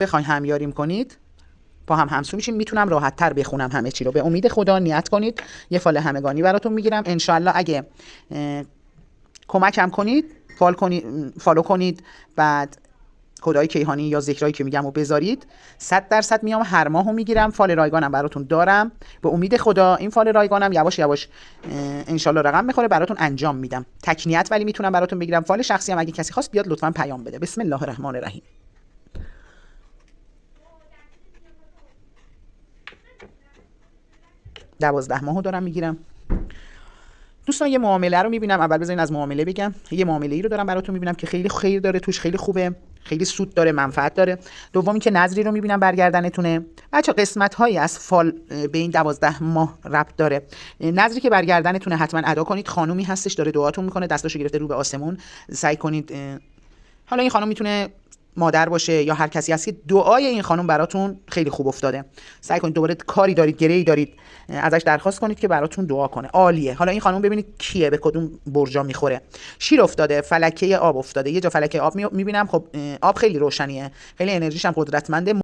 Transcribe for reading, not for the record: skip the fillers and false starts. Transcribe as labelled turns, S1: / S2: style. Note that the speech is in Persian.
S1: بخواین همیاریم کنید با هم همسو میشیم، میتونم راحت تر بخونم همه چی رو. به امید خدا نیت کنید یه فال همگانی براتون میگیرم انشالله. اگه کمکم کنید فالو کنید، بعد کدای کیهانی یا ذکرایی که میگم رو بذارید، 100% میام هر ماهو میگیرم. فال رایگانم براتون دارم. به امید خدا این فال رایگانم یواش یواش انشالله رقم میخوره براتون انجام میدم. تکنیت ولی میتونم براتون بگیرم. فال شخصی هم اگه کسی خواست بیاد لطفا پیام بده. بسم الله الرحمن الرحیم. دوازده ماهو دارم میگیرم. دوستان یه معامله رو میبینم. اول بذارین از معامله بگم. یه معامله ای رو دارم براتون میبینم که خیلی خیر داره توش، خیلی خوبه، خیلی سود داره، منفعت داره. دومی که نظری رو میبینم برگردنتونه. بچا قسمت هایی از فال به این 12 ماه ربط داره. نظری که برگردنتونه حتما ادا کنید. خانومی هستش داره دعاتون میکنه، دستاشو گرفته رو به آسمون. سعی کنید، حالا این خانم میتونه مادر باشه یا هر کسی هست که دعای این خانم براتون خیلی خوب افتاده. سعی کنید دوباره کاری دارید، گره‌ای دارید، ازش درخواست کنید که براتون دعا کنه. عالیه. حالا این خانم ببینید کیه، به کدوم برجا میخوره. شیر افتاده، فلکه آب افتاده. یه جا فلکه آب میبینم. خب آب خیلی روشنیه، خیلی انرژیش هم قدرتمنده.